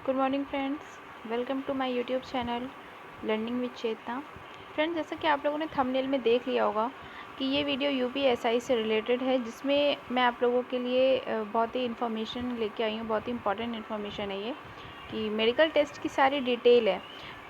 Good morning friends, welcome to my YouTube channel learning with Chetna. Friends, जैसा कि आप लोगों ने थंबनेल में देख लिया होगा कि ये वीडियो यूपीएसआई से रिलेटेड है, जिसमें मैं आप लोगों के लिए बहुत ही इन्फॉर्मेशन लेके आई हूँ। बहुत ही इंपॉर्टेंट इन्फॉर्मेशन है ये कि मेडिकल टेस्ट की सारी डिटेल है,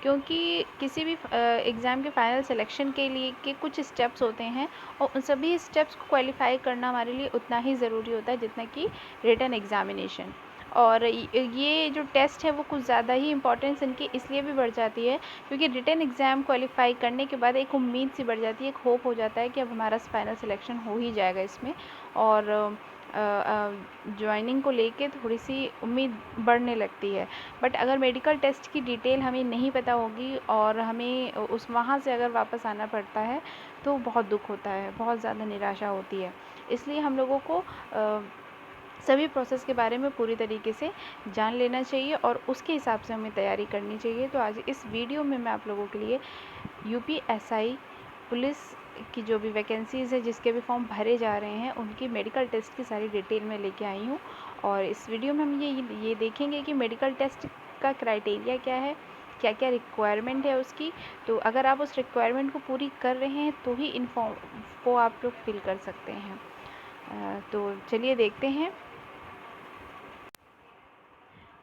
क्योंकि किसी भी एग्ज़ाम के फाइनल सिलेक्शन के लिए के कुछ स्टेप्स होते हैं और उन सभी स्टेप्स को क्वालिफाई करना हमारे लिए उतना ही ज़रूरी होता है जितना कि रिटन एग्ज़ामिनेशन। और ये जो टेस्ट है वो कुछ ज़्यादा ही इम्पोर्टेंस इनकी इसलिए भी बढ़ जाती है क्योंकि रिटन एग्ज़ाम क्वालिफाई करने के बाद एक उम्मीद सी बढ़ जाती है, एक होप हो जाता है कि अब हमारा फाइनल सिलेक्शन हो ही जाएगा इसमें। और ज्वाइनिंग को लेके थोड़ी सी उम्मीद बढ़ने लगती है। बट अगर मेडिकल टेस्ट की डिटेल हमें नहीं पता होगी और हमें उस वहाँ से अगर वापस आना पड़ता है तो बहुत दुख होता है, बहुत ज़्यादा निराशा होती है। इसलिए हम लोगों को सभी प्रोसेस के बारे में पूरी तरीके से जान लेना चाहिए और उसके हिसाब से हमें तैयारी करनी चाहिए। तो आज इस वीडियो में मैं आप लोगों के लिए यूपीएसआई पुलिस की जो भी वैकेंसीज़ है, जिसके भी फॉर्म भरे जा रहे हैं, उनकी मेडिकल टेस्ट की सारी डिटेल में लेके आई हूँ। और इस वीडियो में हम ये देखेंगे कि मेडिकल टेस्ट का क्राइटेरिया क्या है, क्या क्या रिक्वायरमेंट है उसकी। तो अगर आप उस रिक्वायरमेंट को पूरी कर रहे हैं तो ही इन फॉर्म को आप लोग फिल कर सकते हैं। तो चलिए देखते हैं।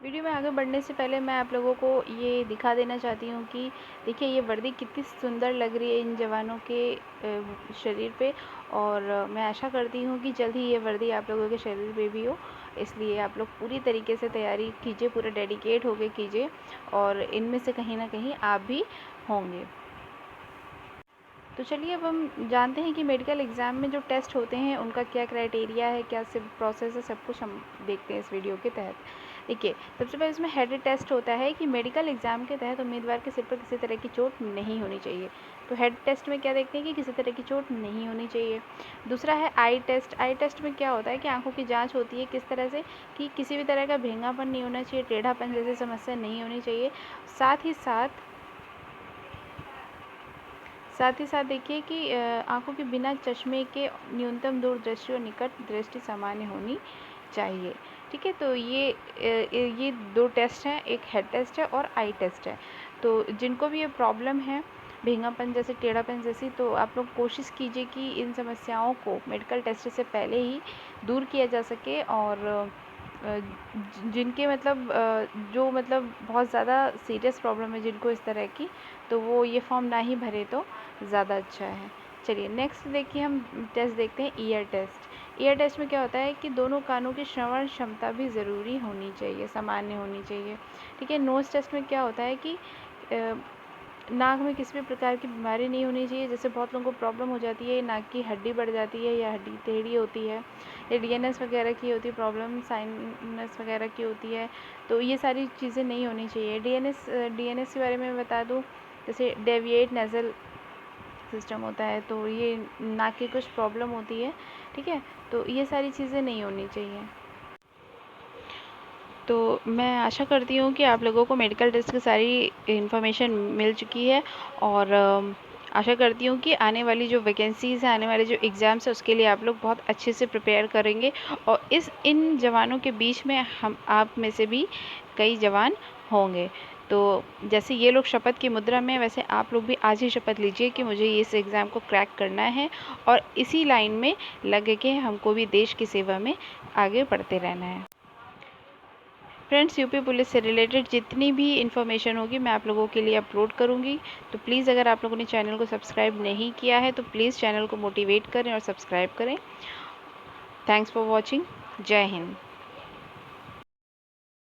वीडियो में आगे बढ़ने से पहले मैं आप लोगों को ये दिखा देना चाहती हूँ कि देखिए ये वर्दी कितनी सुंदर लग रही है इन जवानों के शरीर पे। और मैं आशा करती हूँ कि जल्द ही ये वर्दी आप लोगों के शरीर पे भी हो। इसलिए आप लोग पूरी तरीके से तैयारी कीजिए, पूरा डेडिकेट होके कीजिए और इनमें से कहीं ना कहीं आप भी होंगे। तो चलिए अब हम जानते हैं कि मेडिकल एग्ज़ाम में जो टेस्ट होते हैं उनका क्या क्राइटेरिया है, क्या सब प्रोसेस है, सब कुछ हम देखते हैं इस वीडियो के तहत। देखिए, सबसे पहले इसमें हेड टेस्ट होता है कि मेडिकल एग्ज़ाम के तहत उम्मीदवार के सिर पर किसी तरह की चोट नहीं होनी चाहिए। तो हेड टेस्ट में क्या देखते हैं कि किसी तरह की चोट नहीं होनी चाहिए। दूसरा है आई टेस्ट। आई टेस्ट में क्या होता है कि आंखों की जांच होती है किस तरह से कि किसी भी तरह का भेंगापन नहीं होना चाहिए, टेढ़ापन जैसी समस्या नहीं होनी चाहिए। साथ ही साथ देखिए कि आंखों के बिना चश्मे के न्यूनतम दूरदृष्टि और निकट दृष्टि सामान्य होनी चाहिए। ठीक है, तो ये दो टेस्ट हैं, एक हेड टेस्ट है और आई टेस्ट है। तो जिनको भी ये प्रॉब्लम है भेंगापन जैसे, टेढ़ापन जैसी, तो आप लोग कोशिश कीजिए कि इन समस्याओं को मेडिकल टेस्ट से पहले ही दूर किया जा सके। और जिनके जो बहुत ज़्यादा सीरियस प्रॉब्लम है जिनको इस तरह की, तो वो ये फॉर्म ना ही भरे तो ज़्यादा अच्छा है। चलिए नेक्स्ट देखिए, हम टेस्ट देखते हैं ईयर टेस्ट। ईयर टेस्ट में क्या होता है कि दोनों कानों की श्रवण क्षमता भी ज़रूरी होनी चाहिए, सामान्य होनी चाहिए। ठीक है, नोज़ टेस्ट में क्या होता है कि नाक में किसी भी प्रकार की बीमारी नहीं होनी चाहिए। जैसे बहुत लोगों को प्रॉब्लम हो जाती है, नाक की हड्डी बढ़ जाती है या हड्डी टेढ़ी होती है या डीएनएस वगैरह की होती है प्रॉब्लम, साइनस वगैरह की होती है, तो ये सारी चीज़ें नहीं होनी चाहिए। डीएनएस के बारे में मैं बता दूँ, जैसे डेविएट नेज़ल सिस्टम होता है, तो ये नाक की कुछ प्रॉब्लम होती है। ठीक है, तो ये सारी चीज़ें नहीं होनी चाहिए। तो मैं आशा करती हूँ कि आप लोगों को मेडिकल टेस्ट की सारी इन्फॉर्मेशन मिल चुकी है और आशा करती हूँ कि आने वाली जो वैकेंसीज़ हैं, आने वाले जो एग्ज़ाम्स हैं, उसके लिए आप लोग बहुत अच्छे से प्रिपेयर करेंगे। और इन जवानों के बीच में आप में से भी कई जवान होंगे। तो जैसे ये लोग शपथ की मुद्रा में, वैसे आप लोग भी आज ही शपथ लीजिए कि मुझे इस एग्ज़ाम को क्रैक करना है और इसी लाइन में लग के हमको भी देश की सेवा में आगे बढ़ते रहना है। फ्रेंड्स, यूपी पुलिस से रिलेटेड जितनी भी इन्फॉर्मेशन होगी मैं आप लोगों के लिए अपलोड करूंगी। तो प्लीज़ अगर आप लोगों ने चैनल को सब्सक्राइब नहीं किया है तो प्लीज़ चैनल को मोटिवेट करें और सब्सक्राइब करें। Thanks for watching. जय हिंद।